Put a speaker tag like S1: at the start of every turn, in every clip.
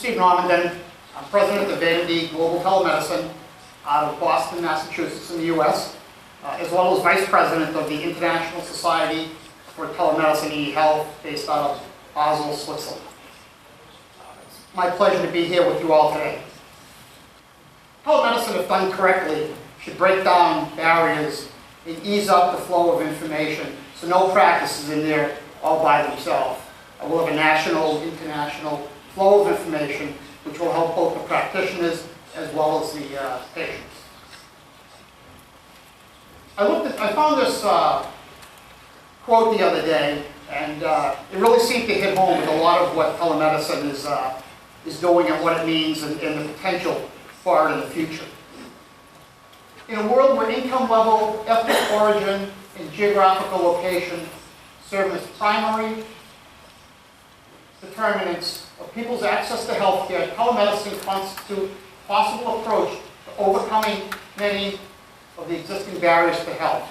S1: Steve Normandin. I'm president of A&D Global Telemedicine out of Boston, Massachusetts in the U.S., as well as vice president of the International Society for Telemedicine e-Health based out of Basel, Switzerland. It's my pleasure to be here with you all today. Telemedicine, if done correctly, should break down barriers and ease up the flow of information so no practice is in there all by themselves. We'll have a national, international flow of information which will help both the practitioners as well as the patients. I found this quote the other day, and it really seemed to hit home with a lot of what telemedicine is doing and what it means and the potential for it in the future. In a world where income level, ethnic origin, and geographical location serve as primary determinants of people's access to healthcare, telemedicine constitutes a possible approach to overcoming many of the existing barriers to health.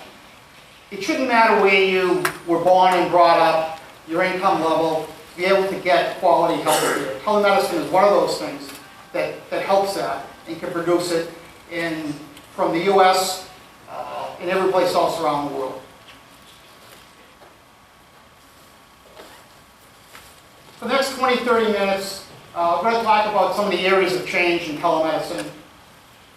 S1: It shouldn't matter where you were born and brought up, your income level, to be able to get quality healthcare. Telemedicine is one of those things that helps that and can produce it from the U.S. And every place else around the world. For the next 20, 30 minutes, we're going to talk about some of the areas of change in telemedicine.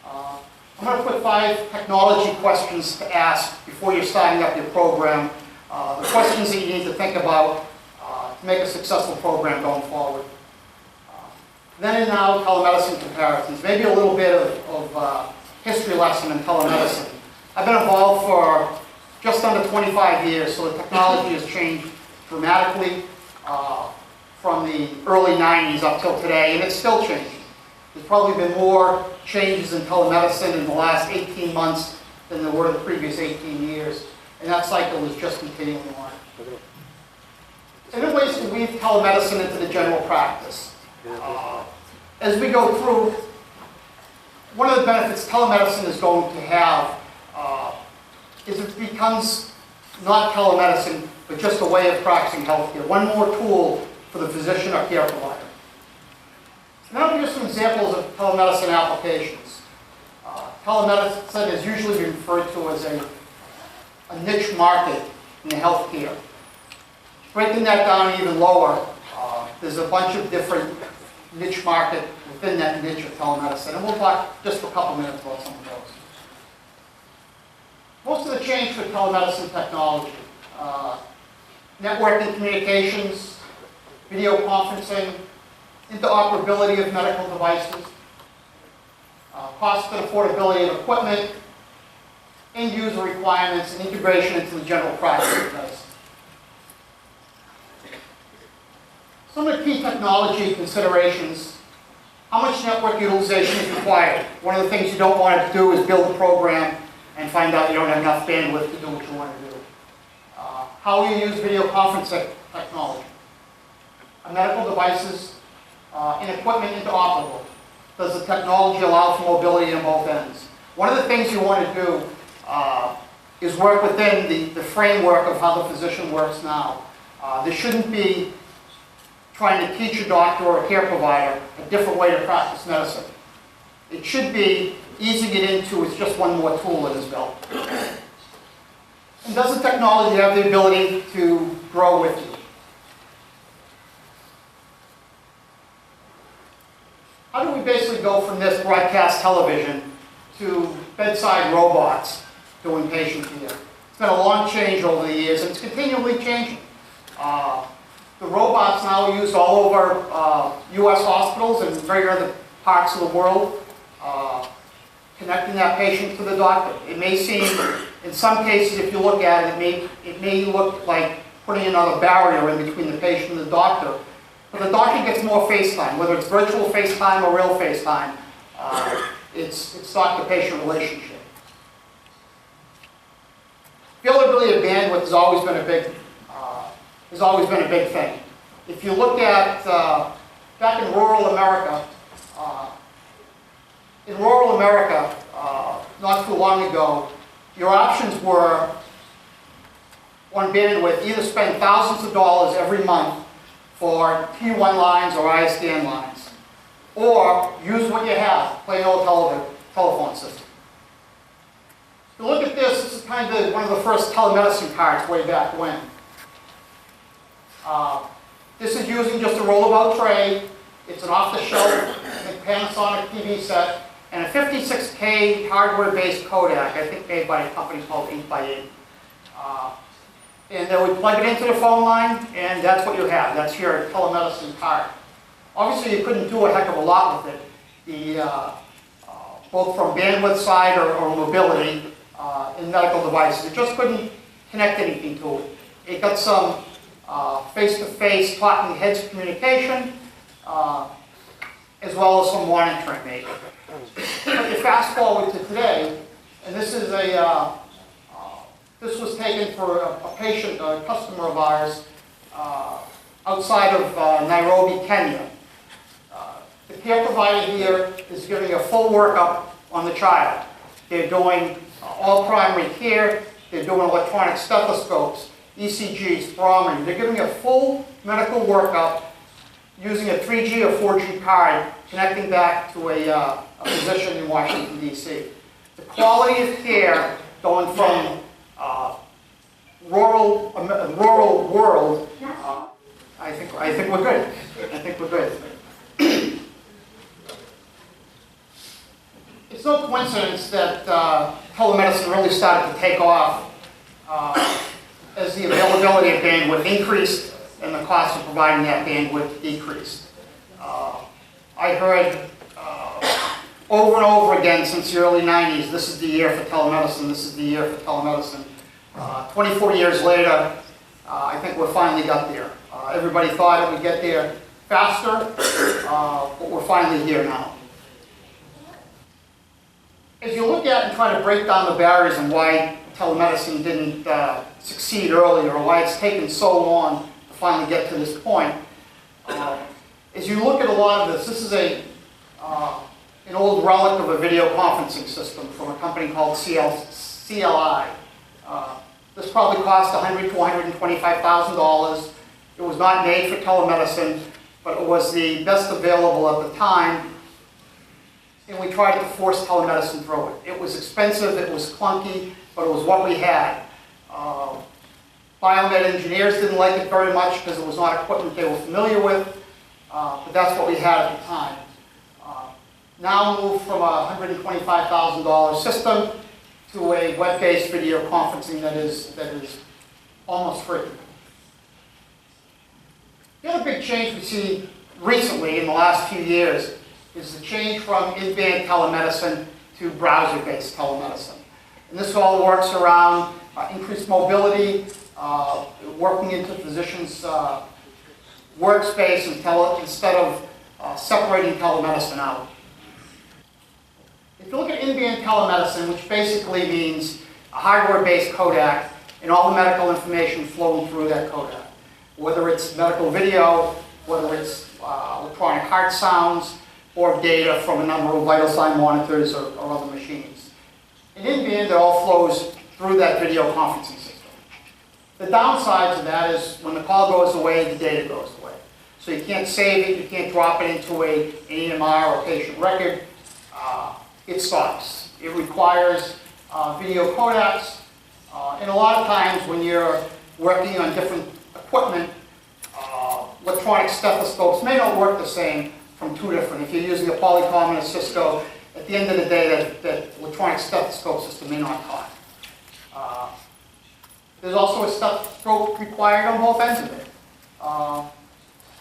S1: I'm going to put 5 technology questions to ask before you're starting up your program. The questions that you need to think about to make a successful program going forward. Then and now, telemedicine comparisons. Maybe a little bit of history lesson in telemedicine. I've been involved for just under 25 years, so the technology has changed dramatically from the early 90s up till today, and it's still changing. There's probably been more changes in telemedicine in the last 18 months than there were in the previous 18 years, and that cycle is just continuing on. And there are ways to weave telemedicine into the general practice. As we go through, one of the benefits telemedicine is going to have is it becomes not telemedicine, but just a way of practicing healthcare. One more tool for the physician or care provider. And I'll give you some examples of telemedicine applications. Telemedicine is usually referred to as a niche market in the healthcare. Breaking that down even lower, there's a bunch of different niche market within that niche of telemedicine. And we'll talk just for a couple minutes about some of those. Most of the change for telemedicine technology, networking communications, video conferencing, interoperability of medical devices, cost and affordability of equipment, end user requirements, and integration into the general practice of medicine. Some of the key technology considerations: how much network utilization is required. One of the things you don't want to do is build a program and find out you don't have enough bandwidth to do what you want to do. How you use video conferencing technology. Medical devices and equipment interoperable. Does the technology allow for mobility on both ends? One of the things you want to do is work within the framework of how the physician works now. There shouldn't be trying to teach a doctor or a care provider a different way to practice medicine. It should be easing it into it's just one more tool in his belt. And does the technology have the ability to grow with you? How do we basically go from this broadcast television to bedside robots doing patient care? It's been a long change over the years, and it's continually changing. The robots now are used all over U.S. hospitals and very other parts of the world, connecting that patient to the doctor. It may seem, in some cases, if you look at it, it may look like putting another barrier in between the patient and the doctor. But the doctor gets more face time, whether it's virtual face time or real face time. It's doctor-patient relationship. Availability of bandwidth has always been a big thing. If you look at back in rural America, not too long ago, your options were on bandwidth, either spend thousands of dollars every month for T1 lines or ISDN lines. or use what you have, plain old telephone system. If you look at this, this is kind of one of the first telemedicine cards way back when. This is using just a rollabout tray. It's an off-the-shelf Panasonic TV set and a 56K hardware-based Kodak, I think made by a company called 8x8. And then we plug it into the phone line, and that's what you have. That's your telemedicine card. Obviously, you couldn't do a heck of a lot with it, both from bandwidth side or mobility in medical devices. It just couldn't connect anything to it. It got some face-to-face talking heads communication, as well as some monitoring maybe. But you fast forward to today, and this is this was taken for a patient, a customer of ours, outside of Nairobi, Kenya. The care provider here is giving a full workup on the child. They're doing all primary care. They're doing electronic stethoscopes, ECGs, spirometry. They're giving a full medical workup using a 3G or 4G card, connecting back to a physician in Washington, D.C. The quality of care going from rural world, I think we're good. I think we're good. It's no coincidence that telemedicine really started to take off as the availability of bandwidth increased and the cost of providing that bandwidth decreased. I heard over and over again since the early 90s, this is the year for telemedicine, this is the year for telemedicine. 24 years later, I think we finally got there. Everybody thought it would get there faster, but we're finally here now. As you look at and try to break down the barriers and why telemedicine didn't succeed earlier, or why it's taken so long to finally get to this point, as you look at a lot of this is an old relic of a video conferencing system from a company called CLI. This probably cost $100,000 to $125,000. It was not made for telemedicine, but it was the best available at the time, and we tried to force telemedicine through it. It was expensive, it was clunky, but it was what we had. Biomed engineers didn't like it very much because it was not equipment they were familiar with, but that's what we had at the time. Now moved from a $125,000 system to a web-based video conferencing that is almost free. The other big change we see recently in the last few years is the change from in-band telemedicine to browser-based telemedicine. And this all works around increased mobility, working into physicians' workspace instead of separating telemedicine out. If you look at in-band telemedicine, which basically means a hardware-based Kodak and all the medical information flowing through that Kodak, whether it's medical video, whether it's electronic heart sounds, or data from a number of vital sign monitors or other machines. And in-band, it all flows through that video conferencing system. The downside to that is when the call goes away, the data goes away. So you can't save it, you can't drop it into an EMR or patient record. It stops. It requires video codecs, and a lot of times when you're working on different equipment, electronic stethoscopes may not work the same from two different. If you're using a Polycom and a Cisco, at the end of the day, that electronic stethoscope system may not talk. There's also a stethoscope required on both ends of it.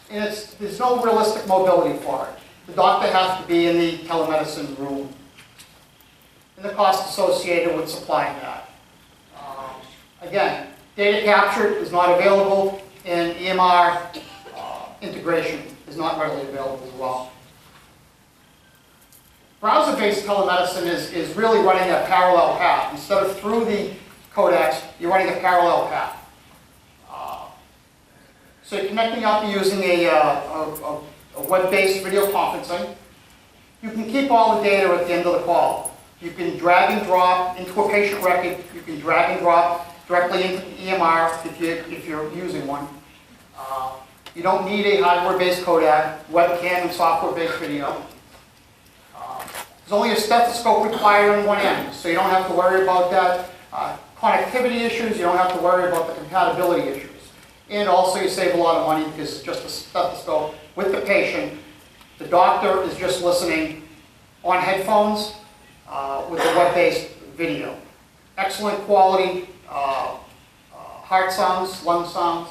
S1: And there's no realistic mobility for it. The doctor has to be in the telemedicine room. And the cost associated with supplying that. Again, data capture is not available, and EMR integration is not readily available as well. Browser-based telemedicine is really running a parallel path. Instead of through the codecs, you're running a parallel path. So you're connecting up using a web-based video conferencing. You can keep all the data at the end of the call. You can drag and drop into a patient record. You can drag and drop directly into the EMR if you're using one. You don't need a hardware-based Kodak, webcam, and software-based video. There's only a stethoscope required on one end, so you don't have to worry about that. Connectivity issues, you don't have to worry about the compatibility issues. And also you save a lot of money because it's just a stethoscope with the patient. The doctor is just listening on headphones with a web-based video. Excellent quality heart sounds, lung sounds.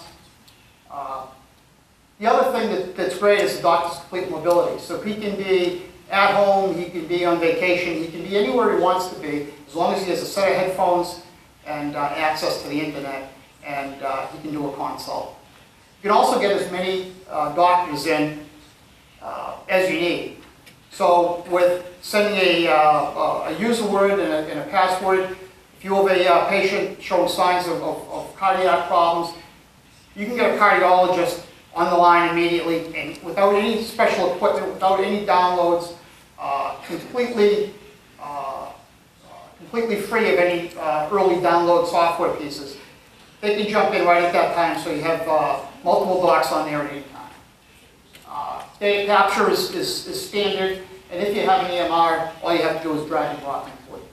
S1: The other thing that's great is the doctor's complete mobility. So he can be at home, he can be on vacation, he can be anywhere he wants to be, as long as he has a set of headphones and access to the internet, and he can do a consult. You can also get as many doctors in as you need. So with sending a user word and a password, if you have a patient showing signs of cardiac problems, you can get a cardiologist on the line immediately, and without any special equipment, without any downloads, completely free of any early download software pieces. They can jump in right at that time, so you have multiple docs on there at any time. Data capture is standard, and if you have an EMR, all you have to do is drag and drop it for you.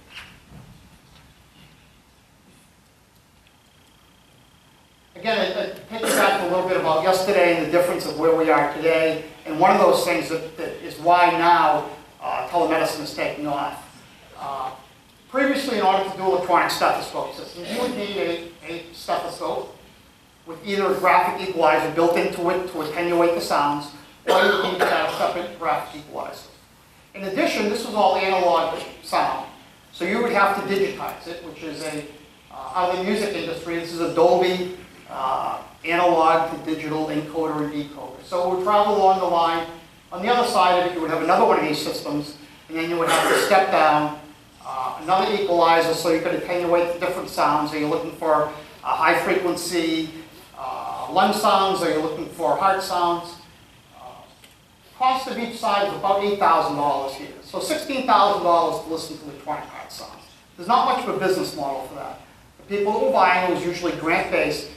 S1: Again, it takes you back a little bit about yesterday and the difference of where we are today, and one of those things that is why now telemedicine is taking off. Previously, in order to do electronic stethoscope systems, you would need a stethoscope with either a graphic equalizer built into it to attenuate the sounds, or you would need to have a separate graphic equalizer. In addition, this was all analog sound, so you would have to digitize it, which is out of the music industry, this is a Dolby analog to digital encoder and decoder. So it would travel along the line. On the other side of it, you would have another one of these systems, and then you would have to step down another equalizer so you could attenuate the different sounds. Are you looking for high frequency lung sounds? Are you looking for heart sounds? Cost of each side is about $8,000 here. So $16,000 to listen to electronic heart sounds. There's not much of a business model for that. The people who were buying it was usually grant-based,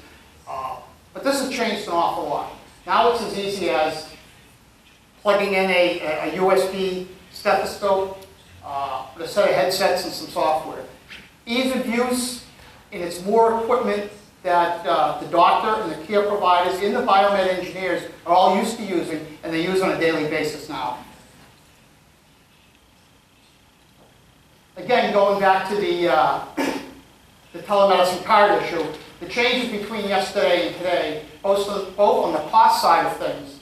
S1: but this has changed an awful lot. Now it's as easy as plugging in a USB stethoscope, with a set of headsets and some software. Ease of use, and it's more equipment that the doctor and the care providers and the biomed engineers are all used to using, and they use on a daily basis now. Again, going back to the telemedicine card issue, the changes between yesterday and today, both on the cost side of things,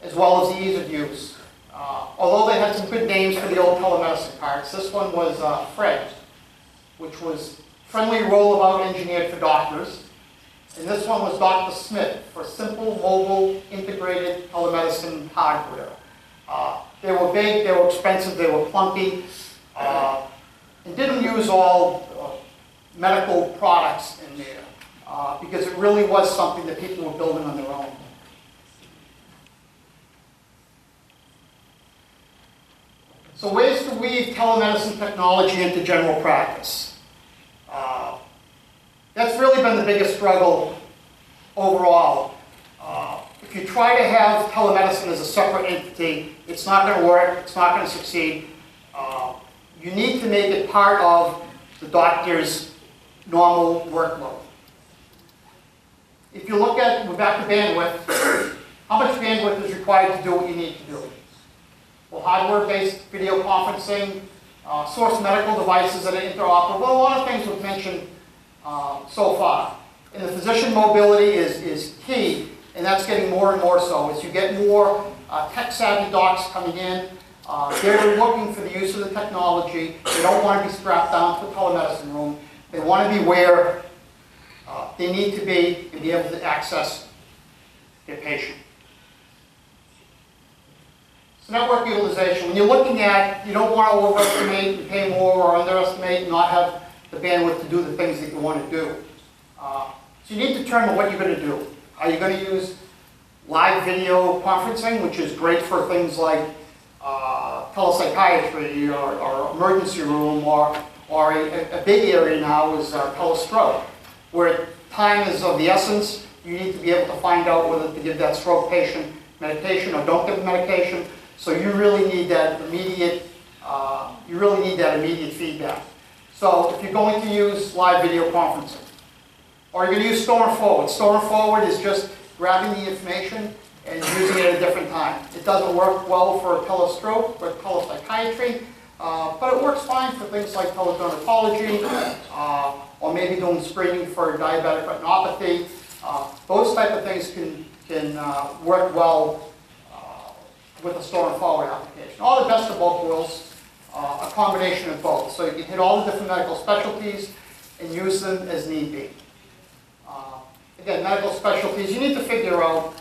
S1: as well as the ease of use. Although they had some good names for the old telemedicine cards, this one was Fred, which was friendly rollout engineered for doctors. And this one was Dr. Smith for simple, mobile, integrated telemedicine hardware. They were big, they were expensive, they were clunky, and didn't use all medical products in there because it really was something that people were building on their own. So ways to weave telemedicine technology into general practice. That's really been the biggest struggle overall. If you try to have telemedicine as a separate entity, it's not going to work, it's not going to succeed. You need to make it part of the doctor's normal workload. If you look at, we're back to bandwidth, how much bandwidth is required to do what you need to do? Well, hardware-based video conferencing, source medical devices that are interoperable, a lot of things we've mentioned so far. And the physician mobility is key, and that's getting more and more so. As you get more tech-savvy docs coming in, they're looking for the use of the technology. They don't want to be strapped down to a telemedicine room. They want to be where they need to be and be able to access their patient. Network utilization, when you're looking at, you don't want to overestimate and pay more or underestimate and not have the bandwidth to do the things that you want to do. So you need to determine what you're going to do. Are you going to use live video conferencing, which is great for things like telepsychiatry or emergency room, or a big area now is telestroke, where time is of the essence. you need to be able to find out whether to give that stroke patient medication or don't give them medication. So you really need that immediate, feedback. So if you're going to use live video conferencing, or you're going to use store and forward. Store and forward is just grabbing the information and using it at a different time. It doesn't work well for telestroke or telepsychiatry, but it works fine for things like teledermatology, or maybe doing screening for diabetic retinopathy. Those type of things can work well with a store and forward application. All the best of both worlds, a combination of both. So you can hit all the different medical specialties and use them as need be. Again, medical specialties, you need to figure out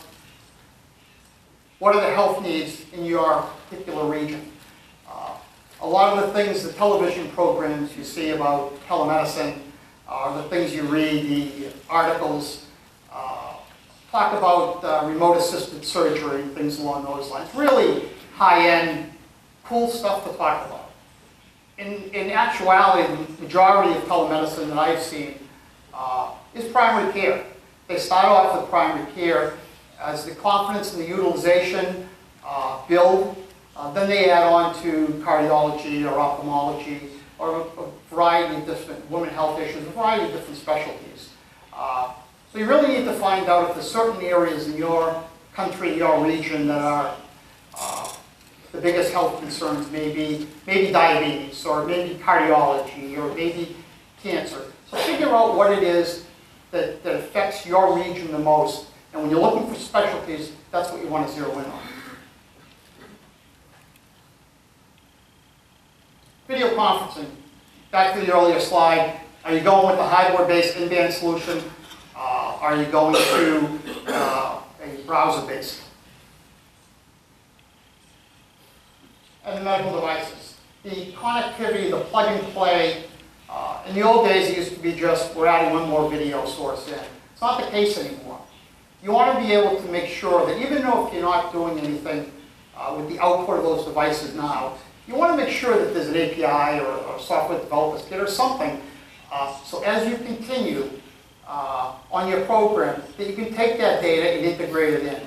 S1: what are the health needs in your particular region. A lot of the things, the television programs you see about telemedicine, the things you read, the articles, talk about remote assisted surgery and things along those lines. Really high-end, cool stuff to talk about. In actuality, the majority of telemedicine that I've seen is primary care. They start off with primary care. As the confidence and the utilization build, then they add on to cardiology or ophthalmology or a variety of different women health issues, a variety of different specialties. So you really need to find out if there's certain areas in your country, your region that are the biggest health concerns, maybe diabetes, or maybe cardiology, or maybe cancer. So figure out what it is that affects your region the most. And when you're looking for specialties, that's what you want to zero in on. Video conferencing. Back to the earlier slide. Are you going with the hardware-based in-band solution? Are you going to a browser-based? And the medical devices. The connectivity, the plug-and-play. In the old days, it used to be just, we're adding one more video source in. It's not the case anymore. You want to be able to make sure that even though if you're not doing anything with the output of those devices now, you want to make sure that there's an API or software developers kit or something. So as you continue on your program, that you can take that data and integrate it in.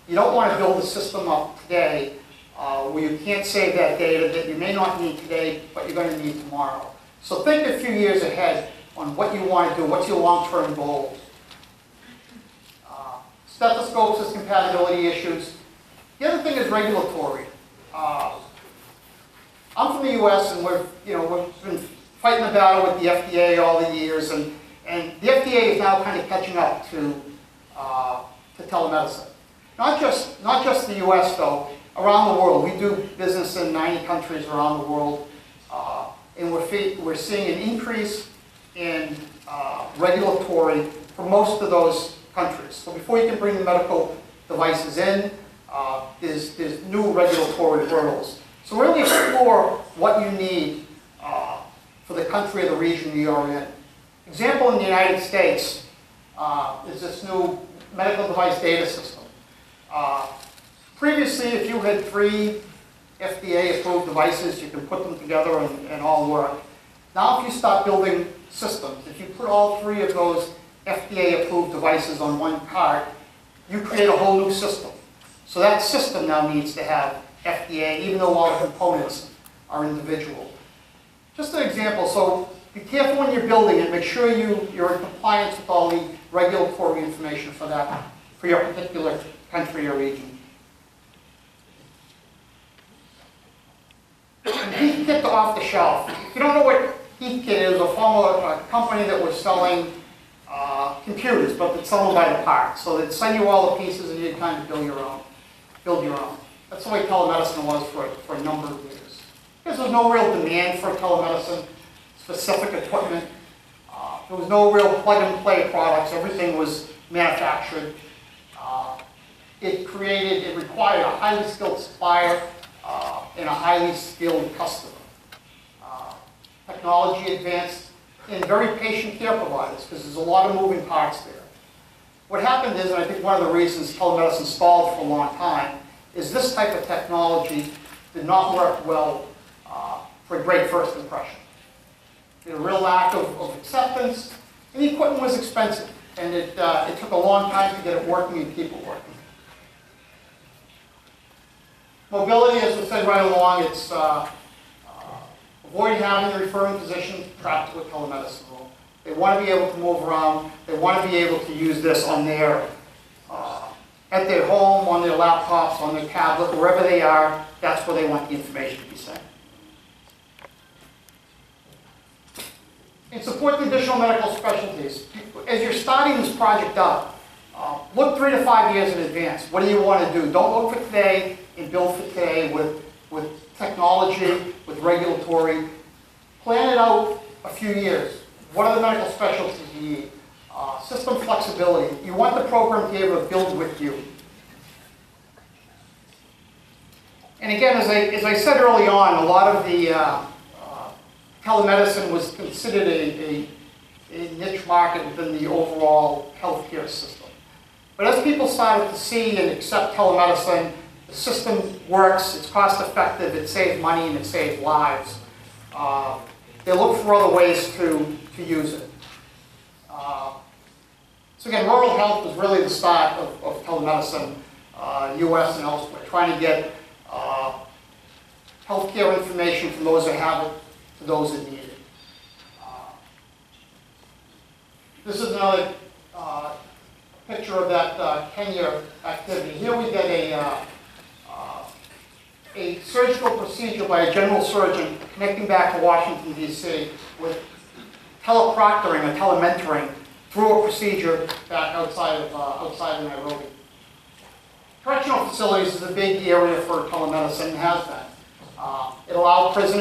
S1: You don't want to build a system up today where you can't save that data that you may not need today, but you're going to need tomorrow. So think a few years ahead on what you want to do, what's your long-term goals. Stethoscopes as compatibility issues. The other thing is regulatory. I'm from the U.S. and we've been fighting the battle with the FDA all the years, and the FDA is now kind of catching up to telemedicine. Not just the U.S. though, around the world. We do business in 90 countries around the world, and we're seeing an increase in regulatory for most of those countries. So before you can bring the medical devices in, there's new regulatory hurdles. So really explore what you need for the country or the region you're in. Example in the United States is this new medical device data system. Previously, if you had 3 FDA-approved devices, you can put them together and all work. Now if you start building systems, if you put all 3 of those FDA-approved devices on one cart, you create a whole new system. So that system now needs to have FDA, even though all the components are individual. Just an example, so be careful when you're building it. Make sure you're in compliance with all the regulatory information for that, for your particular country or region. HeathKit to off the shelf. If you don't know what HeathKit is, a former company that was selling computers, but they'd sell them by the part. So they'd send you all the pieces and you'd kind of build your own. That's the way telemedicine was for a number of years. Because there was no real demand for telemedicine, specific equipment. There was no real plug-and-play products. Everything was manufactured. It required a highly skilled supplier and a highly skilled customer. Technology advanced in very patient care providers, because there's a lot of moving parts there. What happened is, and I think one of the reasons telemedicine stalled for a long time, is this type of technology did not work well for a great first impression. There was a real lack of acceptance, and the equipment was expensive. and it took a long time to get it working and keep it working. Mobility, as we said right along, it's avoid having the referring physician trapped to a telemedicine room. They want to be able to move around. They want to be able to use this on their, at their home, on their laptops, on their tablet, wherever they are. That's where they want the information to be sent. And support the additional medical specialties. As you're starting this project up, look 3 to 5 years in advance. What do you want to do? Don't look for today and build for today with technology, with regulatory. Plan it out a few years. What are the medical specialties you need? System flexibility. You want the program to be able to build with you. And again, as I said early on, a lot of the telemedicine was considered a niche market within the overall healthcare system. But as people started to see and accept telemedicine, the system works, it's cost effective, it saves money, and it saves lives. They look for other ways to use it. So again, rural health was really the start of telemedicine, US and elsewhere, trying to get healthcare information from those that have it to those that need it. This is another picture of that Kenya activity. Here we get a surgical procedure by a general surgeon connecting back to Washington, D.C. with teleproctoring or telementoring through a procedure back outside of Nairobi. Correctional facilities is a big area for telemedicine and has been. It allows prison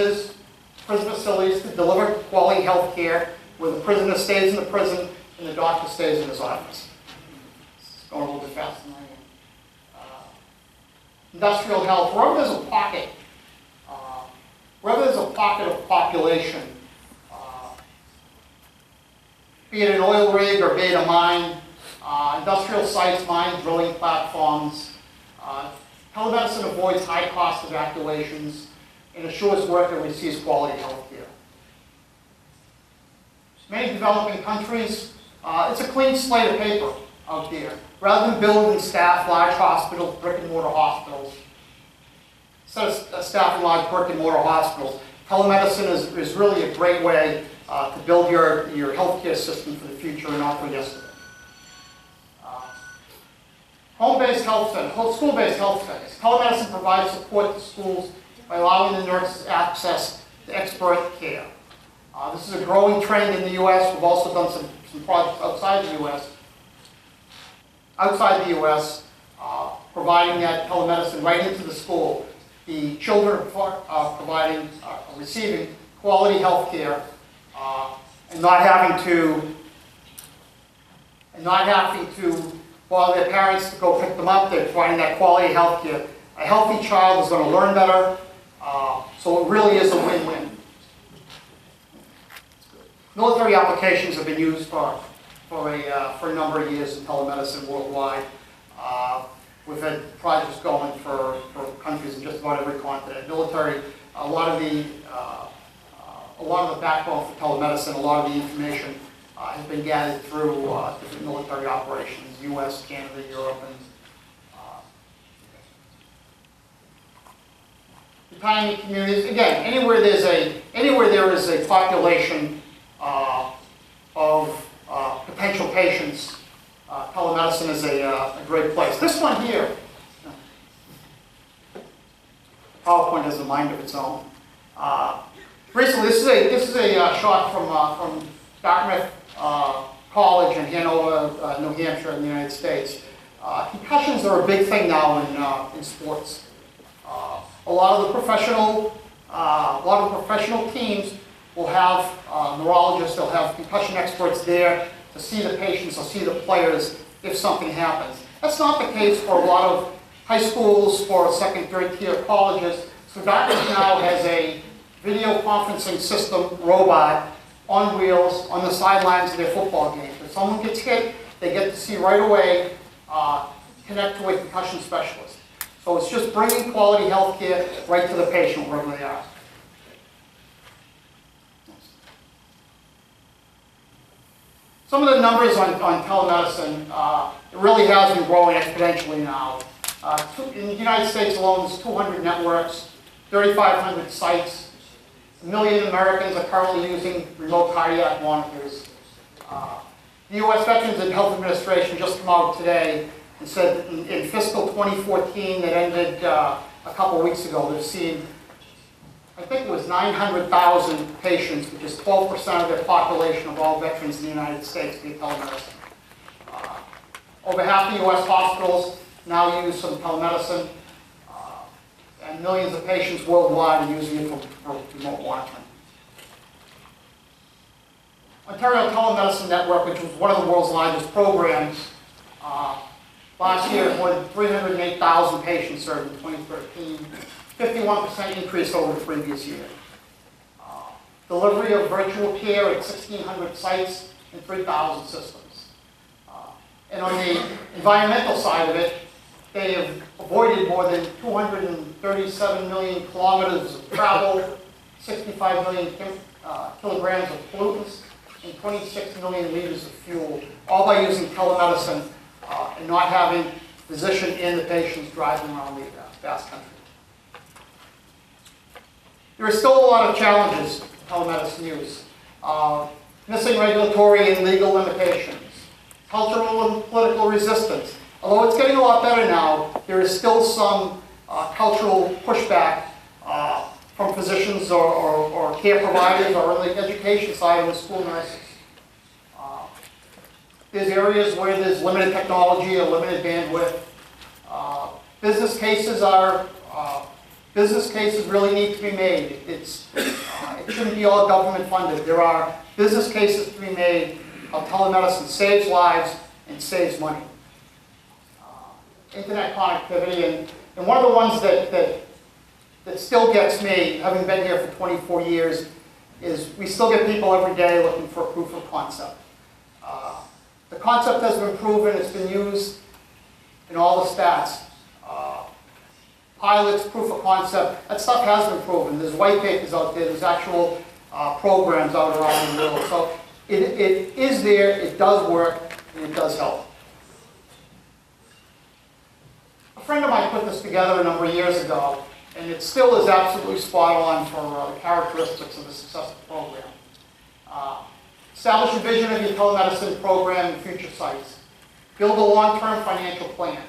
S1: facilities to deliver quality health care where the prisoner stays in the prison and the doctor stays in his office. It's going a little bit faster than I am. Industrial health, wherever there's a pocket of population, be it an oil rig or be it a mine, industrial sites, mine drilling platforms, telemedicine avoids high cost evacuations and assures worker receives quality health care. Many developing countries, it's a clean slate of paper out there. Rather than building and staff large hospitals, brick and mortar hospitals, instead of staffing large brick and mortar hospitals, telemedicine is really a great way to build your healthcare system for the future and not for yesterday. Home-based health centers, school-based health centers. Telemedicine provides support to schools by allowing the nurses access to expert care. This is a growing trend in the U.S. We've also done some projects outside the U.S., providing that telemedicine right into the school. The children are receiving quality health care and not having to bother their parents to go pick them up. They're providing that quality health care. A healthy child is going to learn better, so it really is a win-win. Military applications have been used for a number of years in telemedicine worldwide. We've had projects going for countries in just about every continent. Military, a lot of the backbone for telemedicine, a lot of the information has been gathered through different military operations, U.S., Canada, Europe, and retirement communities. Again, anywhere there is a population of potential patients, telemedicine is a great place. This one here, PowerPoint has a mind of its own. Recently, this is a shot from Dartmouth College in Hanover, New Hampshire, in the United States. Concussions are a big thing now in sports. A lot of the professional teams will have neurologists, they'll have concussion experts there to see the patients or see the players if something happens. That's not the case for a lot of high schools, for second, third tier colleges. So Dartmouth now has a video conferencing system robot on wheels on the sidelines of their football games. If someone gets hit, they get to see right away, connect to a concussion specialist. So it's just bringing quality health care right to the patient wherever they are. Some of the numbers on telemedicine, it really has been growing exponentially now. In the United States alone, there's 200 networks, 3,500 sites. 1 million Americans are currently using remote cardiac monitors. The U.S. Veterans and Health Administration just came out today and said that in fiscal 2014 that ended a couple weeks ago, they've seen, I think it was 900,000 patients, which is 12% of the population of all veterans in the United States via telemedicine. Over half the U.S. hospitals now use some telemedicine, and millions of patients worldwide are using it for remote monitoring. Ontario Telemedicine Network, which was one of the world's largest programs, last year more than 308,000 patients served in 2013, 51% increase over the previous year. Delivery of virtual care at 1,600 sites and 3,000 systems. And on the environmental side of it, they have avoided more than 237 million kilometers of travel, 65 million kilograms of pollutants, and 26 million liters of fuel, all by using telemedicine and not having physician and the patients driving around the vast country. There are still a lot of challenges to telemedicine use. Missing regulatory and legal limitations, cultural and political resistance. Although it's getting a lot better now, there is still some cultural pushback from physicians or care providers or on the education side with school nurses. There's areas where there's limited technology or limited bandwidth. Business cases really need to be made. It shouldn't be all government funded. There are business cases to be made how telemedicine saves lives and saves money. Internet connectivity, and one of the ones that still gets me, having been here for 24 years, is we still get people every day looking for a proof of concept. The concept has been proven, it's been used in all the stats. Pilots, proof of concept, that stuff has been proven. There's white papers out there, there's actual programs out around the world. So it is there, it does work, and it does help. A friend of mine put this together a number of years ago, and it still is absolutely spot on for the characteristics of a successful program. Establish a vision of your telemedicine program and future sites. Build a long-term financial plan.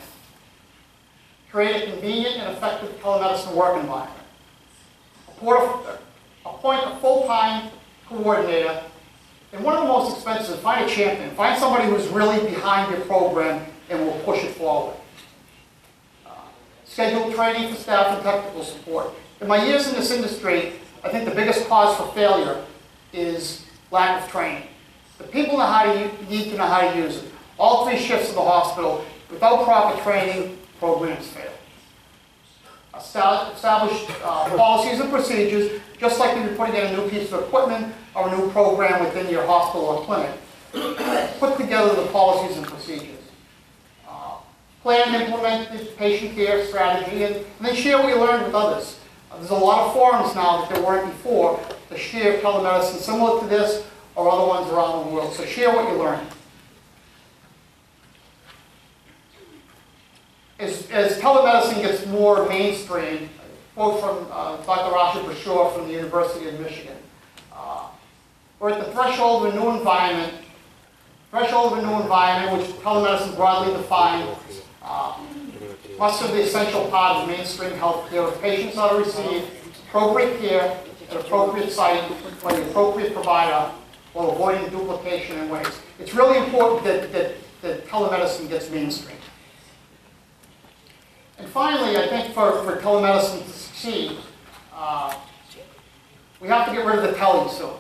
S1: Create a convenient and effective telemedicine work environment. Appoint a full-time coordinator. And one of the most expensive, find a champion. Find somebody who's really behind your program and will push it forward. Schedule training for staff and technical support. In my years in this industry, I think the biggest cause for failure is lack of training. The people need to know how to use it. All 3 shifts of the hospital, without proper training, programs fail. Establish policies and procedures, just like if you're putting in a new piece of equipment or a new program within your hospital or clinic. Put together the policies and procedures. Plan and implement the patient care strategy, and then share what you learned with others. There's a lot of forums now that there weren't before to share telemedicine similar to this or other ones around the world. So share what you learned. As telemedicine gets more mainstream, a quote from Dr. Rasha Bashur from the University of Michigan. We're at the threshold of a new environment, which telemedicine broadly defined, must be the essential part of mainstream healthcare. If patients are to receive appropriate care at appropriate site by the appropriate provider while avoiding duplication and waste. It's really important that telemedicine gets mainstream. And finally, I think for telemedicine to succeed, we have to get rid of the tele soon.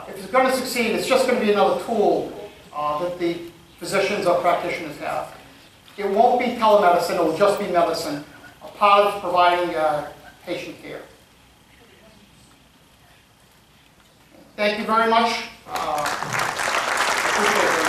S1: If it's going to succeed, it's just going to be another tool that the physicians or practitioners have. It won't be telemedicine, it will just be medicine, a part of providing patient care. Thank you very much. Appreciate it.